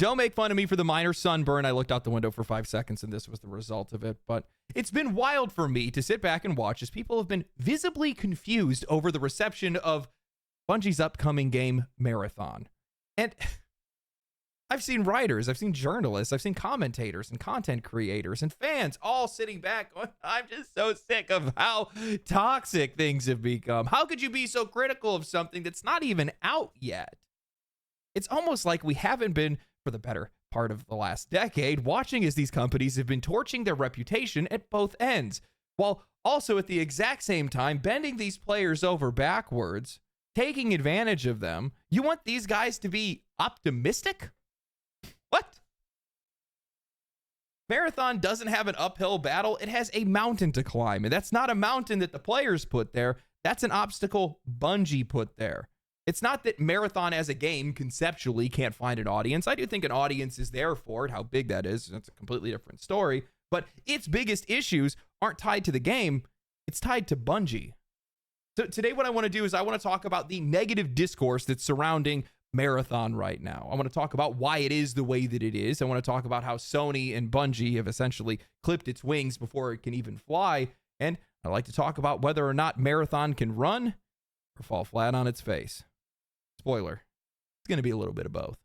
Don't make fun of me for the minor sunburn. I looked out the window for 5 seconds and this was the result of it. But it's been wild for me to sit back and watch as people have been visibly confused over the reception of Bungie's upcoming game, Marathon. And I've seen writers, I've seen journalists, I've seen commentators and content creators and fans all sitting back going, I'm just so sick of how toxic things have become. How could you be so critical of something that's not even out yet? It's almost like we haven't been, for the better part of the last decade, watching as these companies have been torching their reputation at both ends, while also at the exact same time bending these players over backwards, taking advantage of them. You want these guys to be optimistic? What? Marathon doesn't have an uphill battle. It has a mountain to climb. And that's not a mountain that the players put there. That's an obstacle Bungie put there. It's not that Marathon as a game conceptually can't find an audience. I do think an audience is there for it. How big that is, that's a completely different story. But its biggest issues aren't tied to the game. It's tied to Bungie. So today what I want to do is I want to talk about the negative discourse that's surrounding Marathon right now. I want to talk about why it is the way that it is. I want to talk about how Sony and Bungie have essentially clipped its wings before it can even fly. And I'd like to talk about whether or not Marathon can run or fall flat on its face. Spoiler, it's going to be a little bit of both.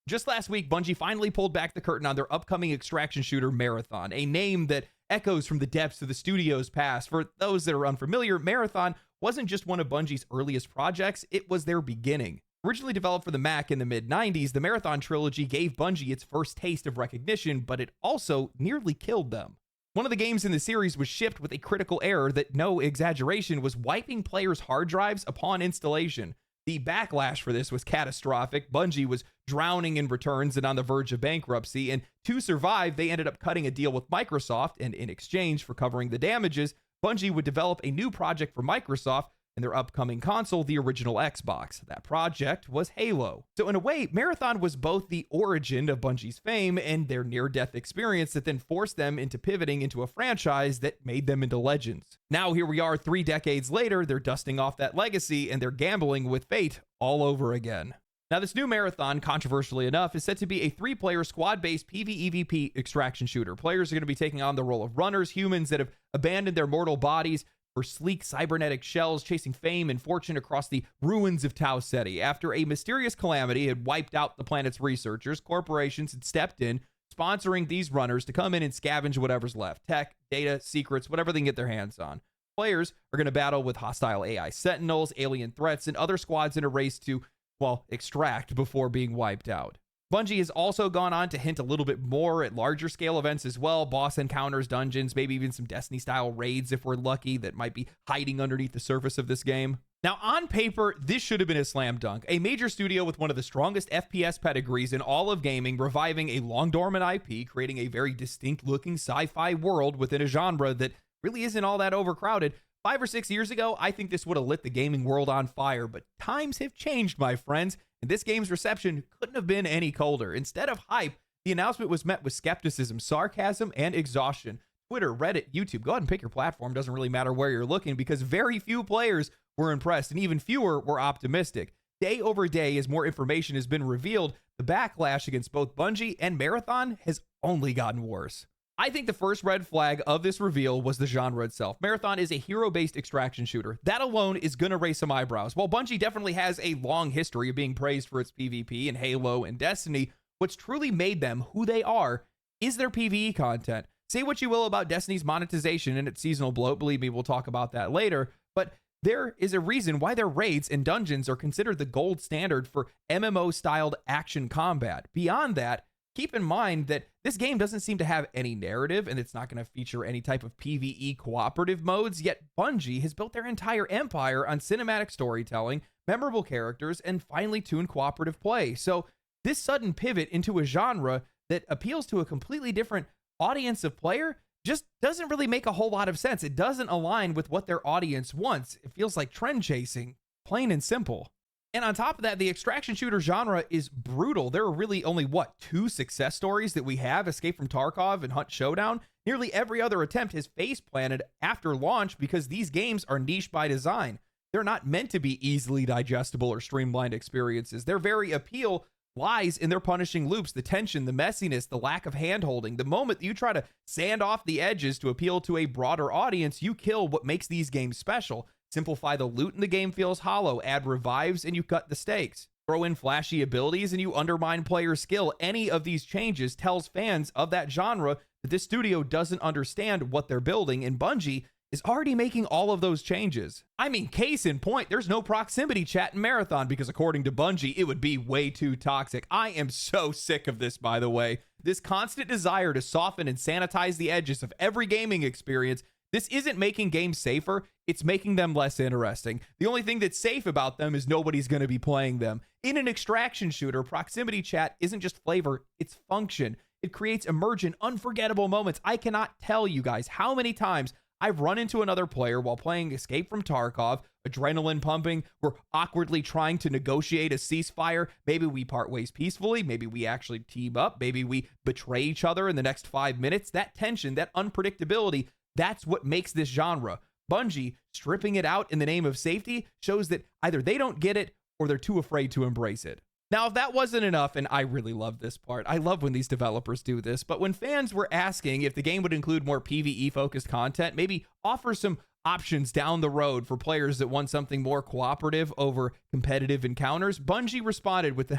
Just last week, Bungie finally pulled back the curtain on their upcoming extraction shooter, Marathon, a name that echoes from the depths of the studio's past. For those that are unfamiliar, Marathon wasn't just one of Bungie's earliest projects, it was their beginning. Originally developed for the Mac in the mid-90s, the Marathon trilogy gave Bungie its first taste of recognition, but it also nearly killed them. One of the games in the series was shipped with a critical error that, no exaggeration, was wiping players' hard drives upon installation. The backlash for this was catastrophic. Bungie was drowning in returns and on the verge of bankruptcy, and to survive, they ended up cutting a deal with Microsoft, and in exchange for covering the damages, Bungie would develop a new project for Microsoft and their upcoming console, the original Xbox. That project was Halo. So in a way, Marathon was both the origin of Bungie's fame and their near-death experience that then forced them into pivoting into a franchise that made them into legends. Now here we are 3 decades later, they're dusting off that legacy and they're gambling with fate all over again. Now this new Marathon, controversially enough, is set to be a 3-player squad-based PvEVP extraction shooter. Players are going to be taking on the role of runners, humans that have abandoned their mortal bodies for sleek cybernetic shells, chasing fame and fortune across the ruins of Tau Ceti. After a mysterious calamity had wiped out the planet's researchers, corporations had stepped in, sponsoring these runners to come in and scavenge whatever's left. Tech, data, secrets, whatever they can get their hands on. Players are going to battle with hostile AI sentinels, alien threats, and other squads in a race to, well, extract before being wiped out. Bungie has also gone on to hint a little bit more at larger scale events as well, boss encounters, dungeons, maybe even some Destiny-style raids if we're lucky that might be hiding underneath the surface of this game. Now, on paper, this should have been a slam dunk. A major studio with one of the strongest FPS pedigrees in all of gaming, reviving a long-dormant IP, creating a very distinct-looking sci-fi world within a genre that really isn't all that overcrowded. 5 or 6 years ago, I think this would have lit the gaming world on fire, but times have changed, my friends. And this game's reception couldn't have been any colder. Instead of hype, the announcement was met with skepticism, sarcasm, and exhaustion. Twitter, Reddit, YouTube, go ahead and pick your platform. Doesn't really matter where you're looking because very few players were impressed and even fewer were optimistic. Day over day, as more information has been revealed, the backlash against both Bungie and Marathon has only gotten worse. I think the first red flag of this reveal was the genre itself. Marathon is a hero-based extraction shooter. That alone is going to raise some eyebrows. While Bungie definitely has a long history of being praised for its PvP in Halo and Destiny, what's truly made them who they are is their PvE content. Say what you will about Destiny's monetization and its seasonal bloat. Believe me, we'll talk about that later. But there is a reason why their raids and dungeons are considered the gold standard for MMO-styled action combat. Beyond that, keep in mind that this game doesn't seem to have any narrative and it's not going to feature any type of PvE cooperative modes, yet Bungie has built their entire empire on cinematic storytelling, memorable characters, and finely tuned cooperative play. So this sudden pivot into a genre that appeals to a completely different audience of player just doesn't really make a whole lot of sense. It doesn't align with what their audience wants. It feels like trend chasing, plain and simple. And on top of that, the extraction shooter genre is brutal. There are really only, 2 success stories that we have, Escape from Tarkov and Hunt Showdown. Nearly every other attempt has face planted after launch because these games are niche by design. They're not meant to be easily digestible or streamlined experiences. Their very appeal lies in their punishing loops, the tension, the messiness, the lack of handholding. The moment that you try to sand off the edges to appeal to a broader audience, you kill what makes these games special. Simplify the loot and the game feels hollow. Add revives and you cut the stakes. Throw in flashy abilities and you undermine player skill. Any of these changes tells fans of that genre that this studio doesn't understand what they're building, and Bungie is already making all of those changes. I mean, case in point, there's no proximity chat in Marathon because according to Bungie, it would be way too toxic. I am so sick of this, by the way. This constant desire to soften and sanitize the edges of every gaming experience. This isn't making games safer, it's making them less interesting. The only thing that's safe about them is nobody's going to be playing them. In an extraction shooter, proximity chat isn't just flavor, it's function. It creates emergent, unforgettable moments. I cannot tell you guys how many times I've run into another player while playing Escape from Tarkov, adrenaline pumping, we're awkwardly trying to negotiate a ceasefire. Maybe we part ways peacefully, maybe we actually team up, maybe we betray each other in the next 5 minutes. That tension, that unpredictability, that's what makes this genre. Bungie stripping it out in the name of safety shows that either they don't get it or they're too afraid to embrace it. Now, if that wasn't enough, and I really love this part, I love when these developers do this, but when fans were asking if the game would include more PvE-focused content, maybe offer some options down the road for players that want something more cooperative over competitive encounters, Bungie responded with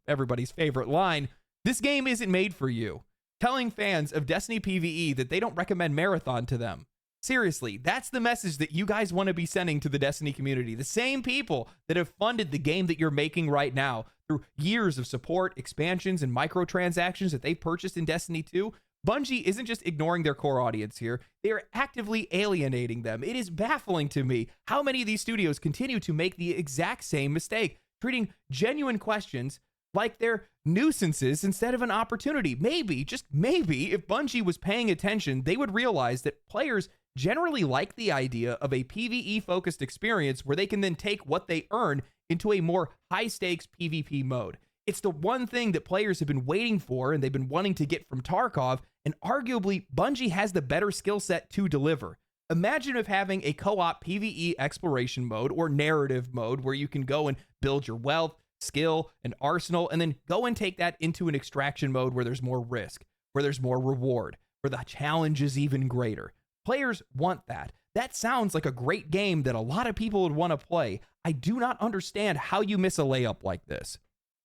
everybody's favorite line, "This game isn't made for you," telling fans of Destiny PvE that they don't recommend Marathon to them. Seriously, that's the message that you guys want to be sending to the Destiny community. The same people that have funded the game that you're making right now through years of support, expansions, and microtransactions that they purchased in Destiny 2, Bungie isn't just ignoring their core audience here. They are actively alienating them. It is baffling to me how many of these studios continue to make the exact same mistake, treating genuine questions like they're nuisances instead of an opportunity. Maybe, just maybe, if Bungie was paying attention, they would realize that players generally like the idea of a PvE-focused experience where they can then take what they earn into a more high-stakes PvP mode. It's the one thing that players have been waiting for and they've been wanting to get from Tarkov, and arguably, Bungie has the better skill set to deliver. Imagine if having a co-op PvE exploration mode or narrative mode where you can go and build your wealth, skill, and arsenal, and then go and take that into an extraction mode where there's more risk, where there's more reward, where the challenge is even greater. Players want that. That sounds like a great game that a lot of people would want to play. I do not understand how you miss a layup like this.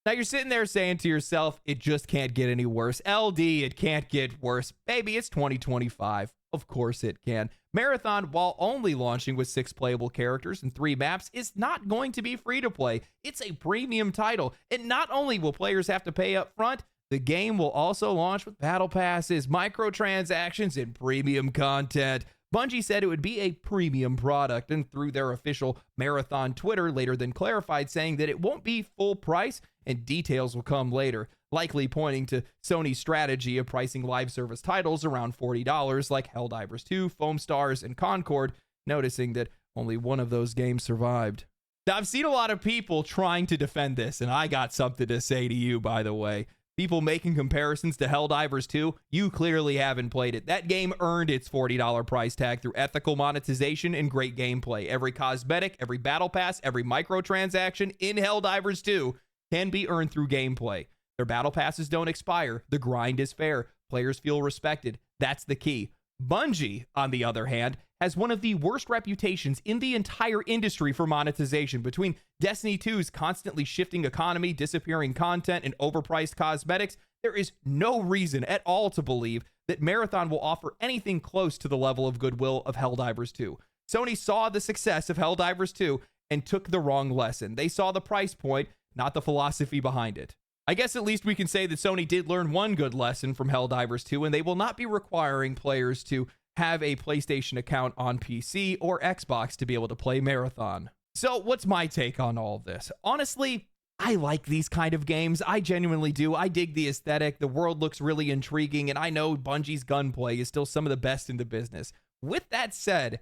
Now you're sitting there saying to yourself, it just can't get any worse. LD, it can't get worse. Baby, it's 2025. Of course it can. Marathon, while only launching with 6 playable characters and 3 maps, is not going to be free to play. It's a premium title. And not only will players have to pay up front, the game will also launch with battle passes, microtransactions, and premium content. Bungie said it would be a premium product, and through their official Marathon Twitter later then clarified, saying that it won't be full price and details will come later, likely pointing to Sony's strategy of pricing live service titles around $40 like Helldivers 2, Foam Stars, and Concord, noticing that only one of those games survived. Now, I've seen a lot of people trying to defend this, and I got something to say to you, by the way. People making comparisons to Helldivers 2, you clearly haven't played it. That game earned its $40 price tag through ethical monetization and great gameplay. Every cosmetic, every battle pass, every microtransaction in Helldivers 2 can be earned through gameplay. Their battle passes don't expire. The grind is fair. Players feel respected. That's the key. Bungie, on the other hand, has one of the worst reputations in the entire industry for monetization. Between Destiny 2's constantly shifting economy, disappearing content, and overpriced cosmetics, there is no reason at all to believe that Marathon will offer anything close to the level of goodwill of Helldivers 2. Sony saw the success of Helldivers 2 and took the wrong lesson. They saw the price point, not the philosophy behind it. I guess at least we can say that Sony did learn one good lesson from Helldivers 2, and they will not be requiring players to have a PlayStation account on PC or Xbox to be able to play Marathon. So what's my take on all of this? Honestly, I like these kind of games. I genuinely do. I dig the aesthetic. The world looks really intriguing, and I know Bungie's gunplay is still some of the best in the business. With that said,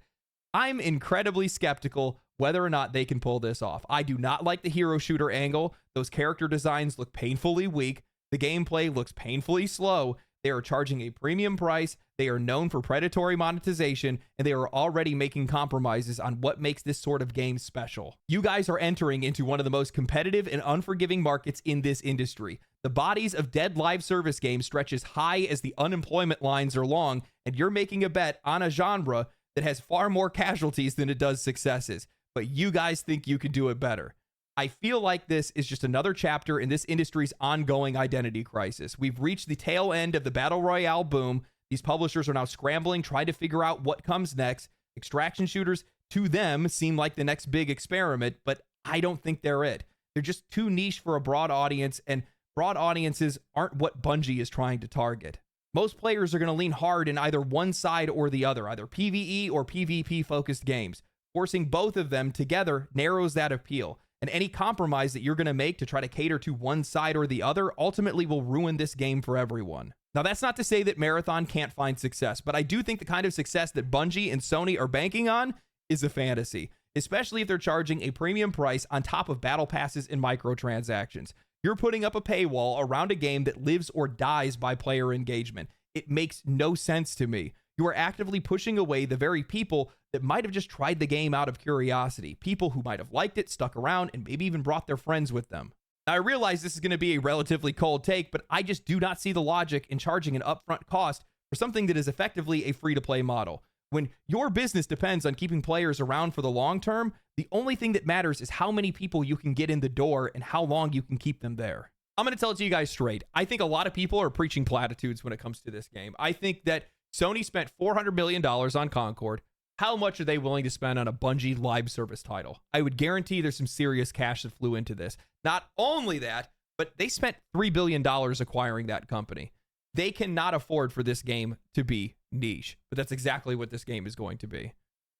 I'm incredibly skeptical whether or not they can pull this off. I do not like the hero shooter angle. Those character designs look painfully weak. The gameplay looks painfully slow. They are charging a premium price. They are known for predatory monetization, and they are already making compromises on what makes this sort of game special. You guys are entering into one of the most competitive and unforgiving markets in this industry. The bodies of dead live service games stretch as high as the unemployment lines are long, and you're making a bet on a genre that has far more casualties than it does successes. But you guys think you can do it better. I feel like this is just another chapter in this industry's ongoing identity crisis. We've reached the tail end of the Battle Royale boom. These publishers are now scrambling, trying to figure out what comes next. Extraction shooters, to them, seem like the next big experiment, but I don't think they're it. They're just too niche for a broad audience, and broad audiences aren't what Bungie is trying to target. Most players are going to lean hard in either one side or the other, either PvE or PvP-focused games. Forcing both of them together narrows that appeal. And any compromise that you're going to make to try to cater to one side or the other ultimately will ruin this game for everyone. Now, that's not to say that Marathon can't find success, but I do think the kind of success that Bungie and Sony are banking on is a fantasy, especially if they're charging a premium price on top of battle passes and microtransactions. You're putting up a paywall around a game that lives or dies by player engagement. It makes no sense to me. You are actively pushing away the very people that might have just tried the game out of curiosity, people who might have liked it, stuck around, and maybe even brought their friends with them. Now, I realize this is going to be a relatively cold take, but I just do not see the logic in charging an upfront cost for something that is effectively a free-to-play model. When your business depends on keeping players around for the long term, the only thing that matters is how many people you can get in the door and how long you can keep them there. I'm going to tell it to you guys straight. I think a lot of people are preaching platitudes when it comes to this game. I think that Sony spent $400 million on Concord. How much are they willing to spend on a Bungie live service title? I would guarantee there's some serious cash that flew into this. Not only that, but they spent $3 billion acquiring that company. They cannot afford for this game to be niche, but that's exactly what this game is going to be,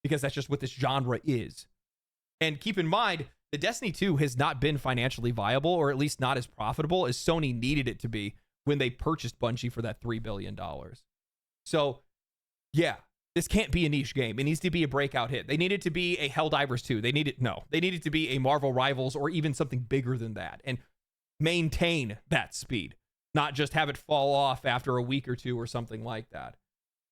because that's just what this genre is. And keep in mind, the Destiny 2 has not been financially viable, or at least not as profitable as Sony needed it to be when they purchased Bungie for that $3 billion. So, yeah, this can't be a niche game. It needs to be a breakout hit. They need it to be a Helldivers 2. They need it to be a Marvel Rivals or even something bigger than that and maintain that speed, not just have it fall off after a week or two or something like that.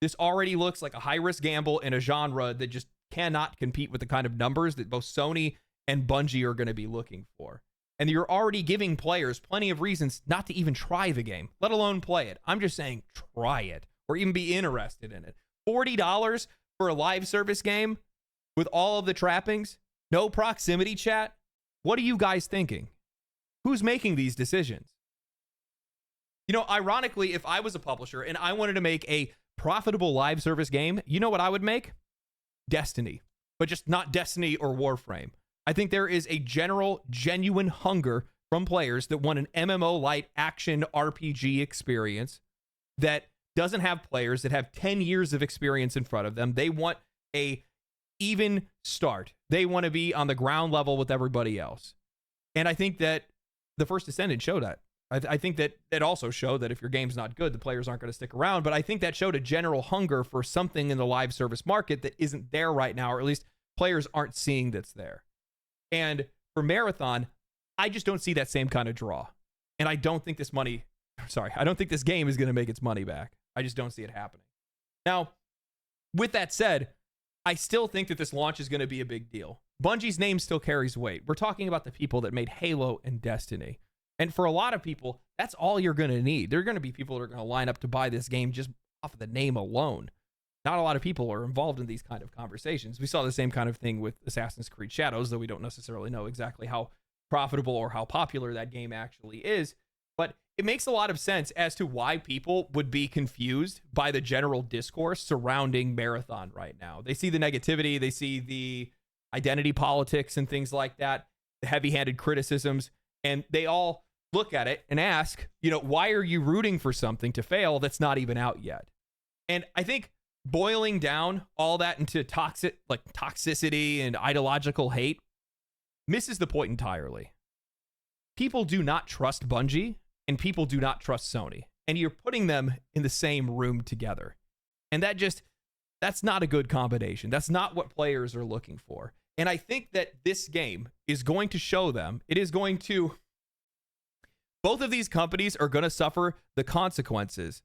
This already looks like a high-risk gamble in a genre that just cannot compete with the kind of numbers that both Sony and Bungie are going to be looking for. And you're already giving players plenty of reasons not to even try the game, let alone play it. I'm just saying try it or even be interested in it. $40 for a live service game with all of the trappings, no proximity chat. What are you guys thinking? Who's making these decisions? You know, ironically, if I was a publisher and I wanted to make a profitable live service game, you know what I would make? Destiny, but just not Destiny or Warframe. I think there is a general, genuine hunger from players that want an MMO-light action RPG experience that doesn't have players that have 10 years of experience in front of them. They want a even start. They want to be on the ground level with everybody else. And I think that the First Descendant showed that. I think that it also showed that if your game's not good, the players aren't going to stick around. But I think that showed a general hunger for something in the live service market that isn't there right now, or at least players aren't seeing that's there. And for Marathon, I just don't see that same kind of draw. And I don't think this game is going to make its money back. I just don't see it happening. Now, with that said, I still think that this launch is going to be a big deal. Bungie's name still carries weight. We're talking about the people that made Halo and Destiny. And for a lot of people, that's all you're going to need. There are going to be people that are going to line up to buy this game just off of the name alone. Not a lot of people are involved in these kind of conversations. We saw the same kind of thing with Assassin's Creed Shadows, though we don't necessarily know exactly how profitable or how popular that game actually is. But it makes a lot of sense as to why people would be confused by the general discourse surrounding Marathon right now. They see the negativity, they see the identity politics and things like that, the heavy-handed criticisms, and they all look at it and ask, why are you rooting for something to fail that's not even out yet? And I think boiling down all that into toxicity and ideological hate misses the point entirely. People do not trust Bungie and people do not trust Sony, and you're putting them in the same room together. And that's not a good combination. That's not what players are looking for. And I think that this game is going to show them, both of these companies are going to suffer the consequences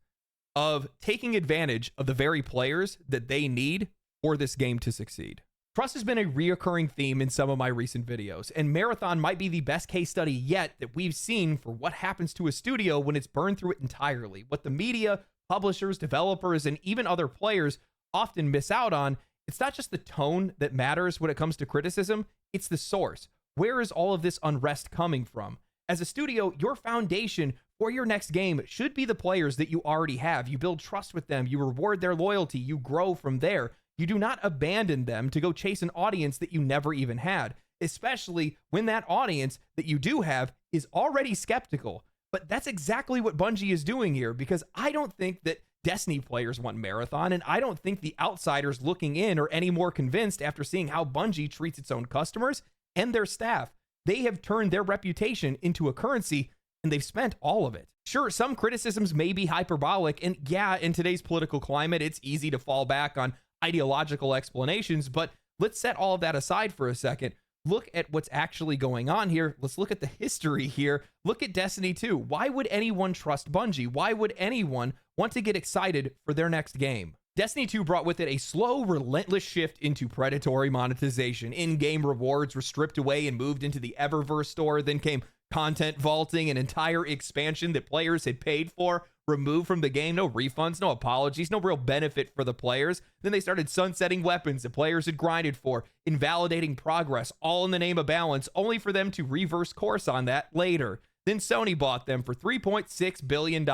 of taking advantage of the very players that they need for this game to succeed. Trust has been a reoccurring theme in some of my recent videos, and Marathon might be the best case study yet that we've seen for what happens to a studio when it's burned through it entirely. What the media, publishers, developers, and even other players often miss out on, it's not just the tone that matters when it comes to criticism, it's the source. Where is all of this unrest coming from? As a studio, your foundation for your next game should be the players that you already have. You build trust with them, you reward their loyalty, you grow from there. You do not abandon them to go chase an audience that you never even had, especially when that audience that you do have is already skeptical. But that's exactly what Bungie is doing here, because I don't think that Destiny players want Marathon, and I don't think the outsiders looking in are any more convinced after seeing how Bungie treats its own customers and their staff. They have turned their reputation into a currency, and they've spent all of it. Sure, some criticisms may be hyperbolic, and yeah, in today's political climate, it's easy to fall back on ideological explanations, but let's set all of that aside for a second. Look at what's actually going on here. Let's look at the history here. Look at Destiny 2. Why would anyone trust Bungie? Why would anyone want to get excited for their next game? Destiny 2 brought with it a slow, relentless shift into predatory monetization. In-game rewards were stripped away and moved into the Eververse store. Then came content vaulting, an entire expansion that players had paid for, removed from the game. No refunds, no apologies, no real benefit for the players. Then they started sunsetting weapons that players had grinded for, invalidating progress, all in the name of balance, only for them to reverse course on that later. Then Sony bought them for $3.6 billion.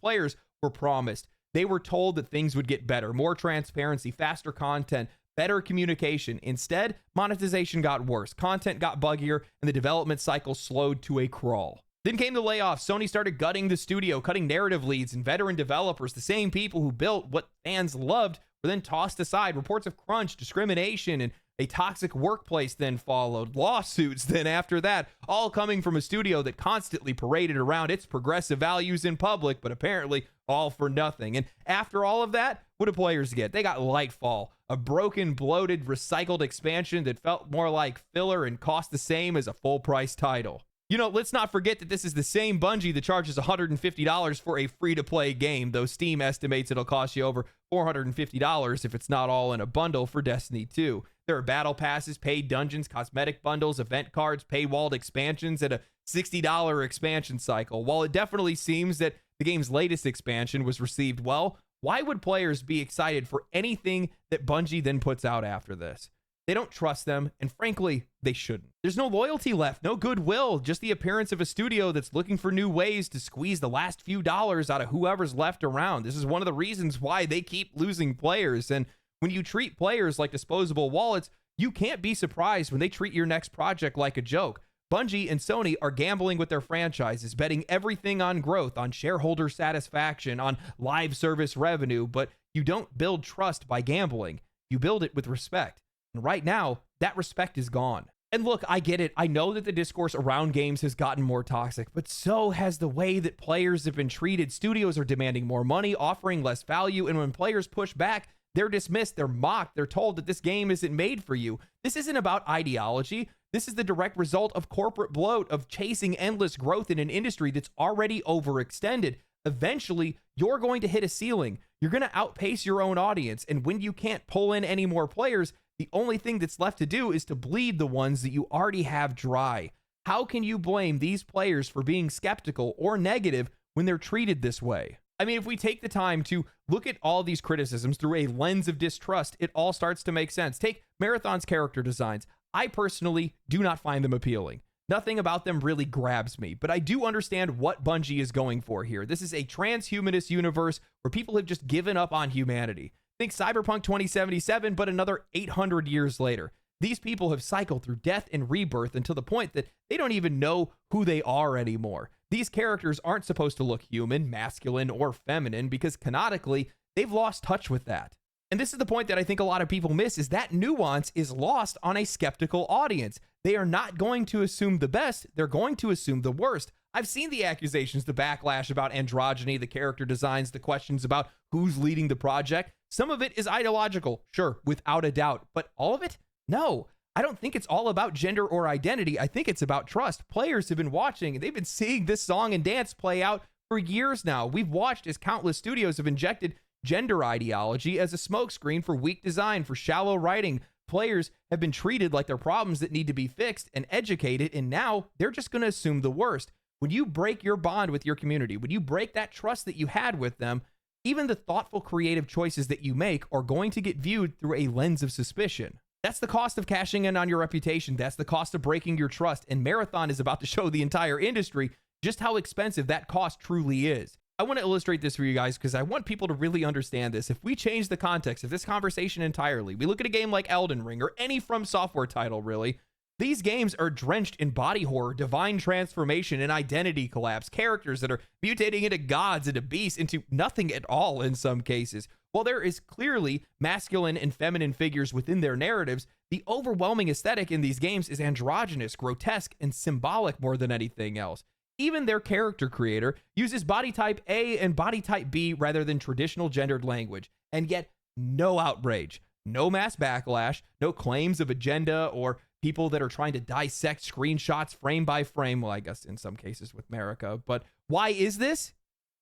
Players were promised. They were told that things would get better, more transparency, faster content, better communication. Instead, monetization got worse, content got buggier, and the development cycle slowed to a crawl. Then came the layoffs. Sony started gutting the studio, cutting narrative leads and veteran developers. The same people who built what fans loved were then tossed aside. Reports of crunch, discrimination, and a toxic workplace then followed. Lawsuits then after that, all coming from a studio that constantly paraded around its progressive values in public, but apparently all for nothing. And after all of that, what do players get? They got Lightfall, a broken, bloated, recycled expansion that felt more like filler and cost the same as a full-price title. You know, let's not forget that this is the same Bungie that charges $150 for a free-to-play game, though Steam estimates it'll cost you over $450 if it's not all in a bundle for Destiny 2. There are battle passes, paid dungeons, cosmetic bundles, event cards, paywalled expansions, and a $60 expansion cycle. While it definitely seems that the game's latest expansion was received well, why would players be excited for anything that Bungie then puts out after this? They don't trust them, and frankly, they shouldn't. There's no loyalty left, no goodwill, just the appearance of a studio that's looking for new ways to squeeze the last few dollars out of whoever's left around. This is one of the reasons why they keep losing players, and when you treat players like disposable wallets, you can't be surprised when they treat your next project like a joke. Bungie and Sony are gambling with their franchises, betting everything on growth, on shareholder satisfaction, on live service revenue, but you don't build trust by gambling. You build it with respect. And right now, that respect is gone. And look, I get it. I know that the discourse around games has gotten more toxic, but so has the way that players have been treated. Studios are demanding more money, offering less value, and when players push back, they're dismissed, they're mocked, they're told that this game isn't made for you. This isn't about ideology. This is the direct result of corporate bloat, of chasing endless growth in an industry that's already overextended. Eventually, you're going to hit a ceiling. You're going to outpace your own audience, and when you can't pull in any more players, the only thing that's left to do is to bleed the ones that you already have dry. How can you blame these players for being skeptical or negative when they're treated this way? I mean, if we take the time to look at all these criticisms through a lens of distrust, it all starts to make sense. Take Marathon's character designs. I personally do not find them appealing. Nothing about them really grabs me, but I do understand what Bungie is going for here. This is a transhumanist universe where people have just given up on humanity. Think Cyberpunk 2077, but another 800 years later. These people have cycled through death and rebirth until the point that they don't even know who they are anymore. These characters aren't supposed to look human, masculine, or feminine because canonically, they've lost touch with that. And this is the point that I think a lot of people miss, is that nuance is lost on a skeptical audience. They are not going to assume the best, they're going to assume the worst. I've seen the accusations, the backlash about androgyny, the character designs, the questions about who's leading the project. Some of it is ideological, sure, without a doubt, but all of it? No. I don't think it's all about gender or identity. I think it's about trust. Players have been watching, they've been seeing this song and dance play out For years now, we've watched as countless studios have injected gender ideology as a smokescreen for weak design, for shallow writing. Players have been treated like they're problems that need to be fixed and educated, and now they're just going to assume the worst. When you break your bond with your community, when you break that trust that you had with them, even the thoughtful, creative choices that you make are going to get viewed through a lens of suspicion. That's the cost of cashing in on your reputation. That's the cost of breaking your trust. And Marathon is about to show the entire industry just how expensive that cost truly is. I want to illustrate this for you guys because I want people to really understand this. If we change the context of this conversation entirely, we look at a game like Elden Ring or any From Software title, really, these games are drenched in body horror, divine transformation, and identity collapse. Characters that are mutating into gods, into beasts, into nothing at all in some cases. While there is clearly masculine and feminine figures within their narratives, the overwhelming aesthetic in these games is androgynous, grotesque, and symbolic more than anything else. Even their character creator uses body type A and body type B rather than traditional gendered language. And yet, no outrage, no mass backlash, no claims of agenda or people that are trying to dissect screenshots frame by frame. Well, I guess in some cases with America. But why is this?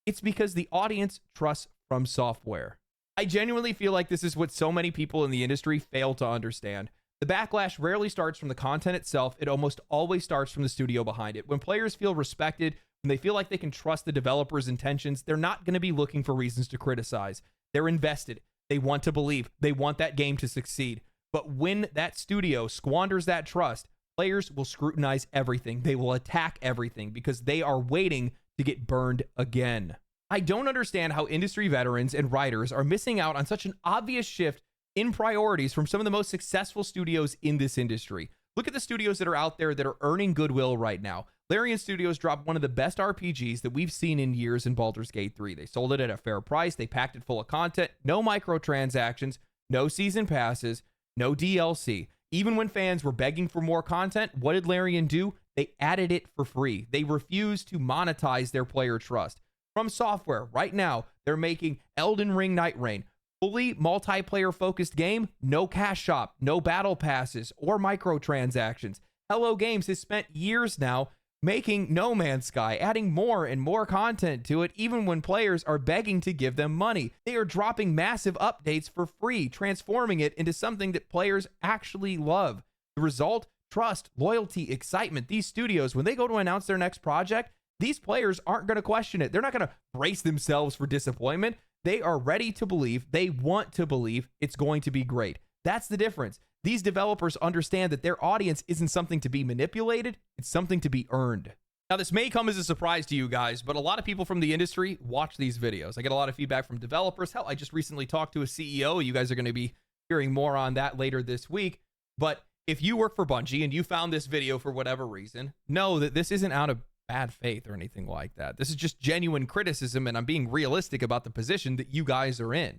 It's because the audience trusts From Software. I genuinely feel like this is what so many people in the industry fail to understand. The backlash rarely starts from the content itself. It almost always starts from the studio behind it. When players feel respected, when they feel like they can trust the developer's intentions, they're not going to be looking for reasons to criticize. They're invested. They want to believe. They want that game to succeed. But when that studio squanders that trust, players will scrutinize everything. They will attack everything because they are waiting to get burned again. I don't understand how industry veterans and writers are missing out on such an obvious shift in priorities from some of the most successful studios in this industry. Look at the studios that are out there that are earning goodwill right now. Larian Studios dropped one of the best RPGs that we've seen in years in Baldur's Gate 3. They sold it at a fair price. They packed it full of content, no microtransactions, no season passes, no DLC. Even when fans were begging for more content, what did Larian do? They added it for free. They refused to monetize their player trust. From Software, right now, they're making Elden Ring Night Rain. Fully multiplayer focused game, no cash shop, no battle passes or microtransactions. Hello Games has spent years now making No Man's Sky, adding more and more content to it, even when players are begging to give them money. They are dropping massive updates for free, transforming it into something that players actually love. The result? Trust, loyalty, excitement. These studios, when they go to announce their next project, these players aren't going to question it. They're not going to brace themselves for disappointment. They are ready to believe, they want to believe it's going to be great. That's the difference. These developers understand that their audience isn't something to be manipulated, it's something to be earned. Now, this may come as a surprise to you guys, but a lot of people from the industry watch these videos. I get a lot of feedback from developers. Hell, I just recently talked to a CEO. You guys are going to be hearing more on that later this week. But if you work for Bungie and you found this video for whatever reason, know that this isn't out of bad faith or anything like that. This is just genuine criticism, and I'm being realistic about the position that you guys are in.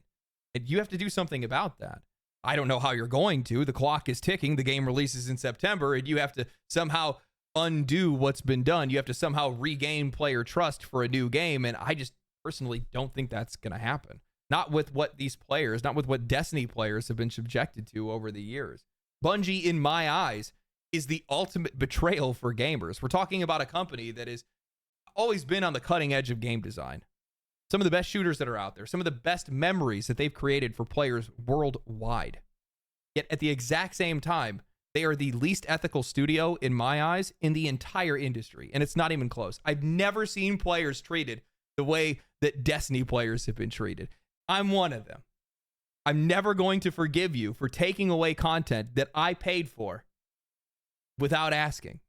And you have to do something about that. I don't know how you're going to. The clock is ticking. The game releases in September, and you have to somehow undo what's been done. You have to somehow regain player trust for a new game, and I just personally don't think that's going to happen. Not with what these players, not with what Destiny players have been subjected to over the years. Bungie, in my eyes, is the ultimate betrayal for gamers. We're talking about a company that has always been on the cutting edge of game design. Some of the best shooters that are out there, some of the best memories that they've created for players worldwide. Yet at the exact same time, they are the least ethical studio, in my eyes, in the entire industry. And it's not even close. I've never seen players treated the way that Destiny players have been treated. I'm one of them. I'm never going to forgive you for taking away content that I paid for without asking.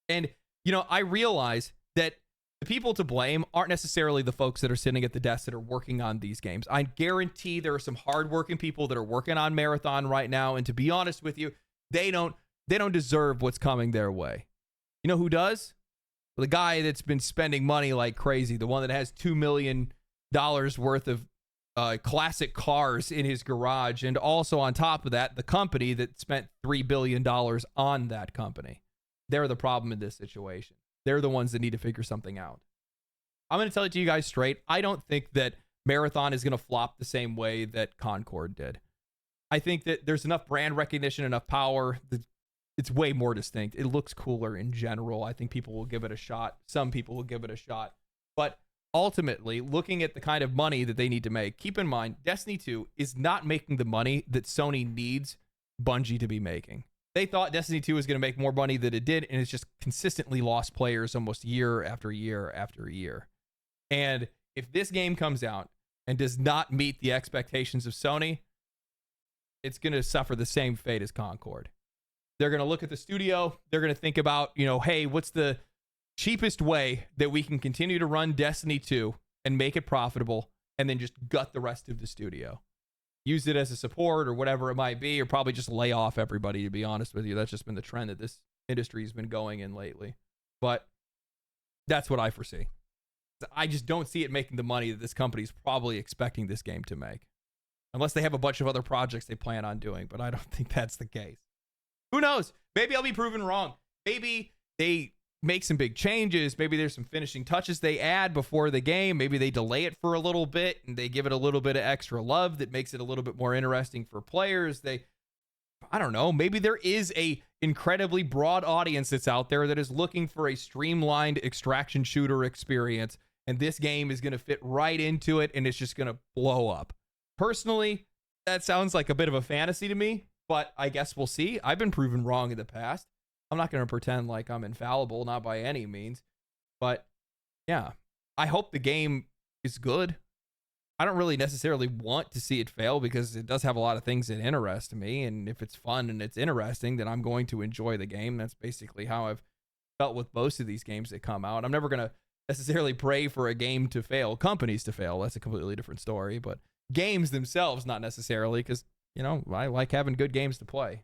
And, you know, I realize that the people to blame aren't necessarily the folks that are sitting at the desk that are working on these games. I guarantee there are some hardworking people that are working on Marathon right now, and to be honest with you, they don't deserve what's coming their way. You know who does? The guy that's been spending money like crazy, the one that has $2 million worth of classic cars in his garage, and also on top of that, the company that spent $3 billion on that company. They're the problem in this situation. They're the ones that need to figure something out. I'm going to tell it to you guys straight. I don't think that Marathon is going to flop the same way that Concord did. I think that there's enough brand recognition, enough power. The it's way more distinct. It looks cooler in general. I think people will give it a shot. Some people will give it a shot. But ultimately, looking at the kind of money that they need to make, keep in mind, Destiny 2 is not making the money that Sony needs Bungie to be making. They thought Destiny 2 was going to make more money than it did, and it's just consistently lost players almost year after year after year. And if this game comes out and does not meet the expectations of Sony, it's going to suffer the same fate as Concord. They're going to look at the studio. They're going to think about, hey, what's the cheapest way that we can continue to run Destiny 2 and make it profitable, and then just gut the rest of the studio. Use it as a support or whatever it might be, or probably just lay off everybody, to be honest with you. That's just been the trend that this industry has been going in lately. But that's what I foresee. I just don't see it making the money that this company is probably expecting this game to make. Unless they have a bunch of other projects they plan on doing, but I don't think that's the case. Who knows? Maybe I'll be proven wrong. Maybe they make some big changes. Maybe there's some finishing touches they add before the game. Maybe they delay it for a little bit and they give it a little bit of extra love that makes it a little bit more interesting for players. I don't know. Maybe there is a incredibly broad audience that's out there that is looking for a streamlined extraction shooter experience, and this game is going to fit right into it and it's just going to blow up. Personally, that sounds like a bit of a fantasy to me, but I guess we'll see. I've been proven wrong in the past. I'm not going to pretend like I'm infallible, not by any means. But yeah, I hope the game is good. I don't really necessarily want to see it fail because it does have a lot of things that interest me. And if it's fun and it's interesting, then I'm going to enjoy the game. That's basically how I've felt with most of these games that come out. I'm never going to necessarily pray for a game to fail, companies to fail. That's a completely different story. But games themselves, not necessarily, because, I like having good games to play.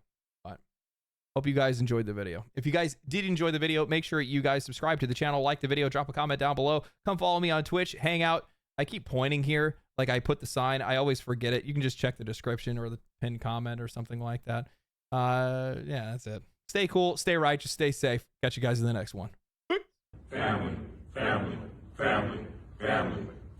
Hope you guys enjoyed the video. If you guys did enjoy the video, make sure you guys subscribe to the channel, like the video, drop a comment down below. Come follow me on Twitch, hang out. I keep pointing here, like I put the sign. I always forget it. You can just check the description or the pinned comment or something like that. Yeah, that's it. Stay cool, stay righteous, stay safe. Catch you guys in the next one. Family, family, family, family.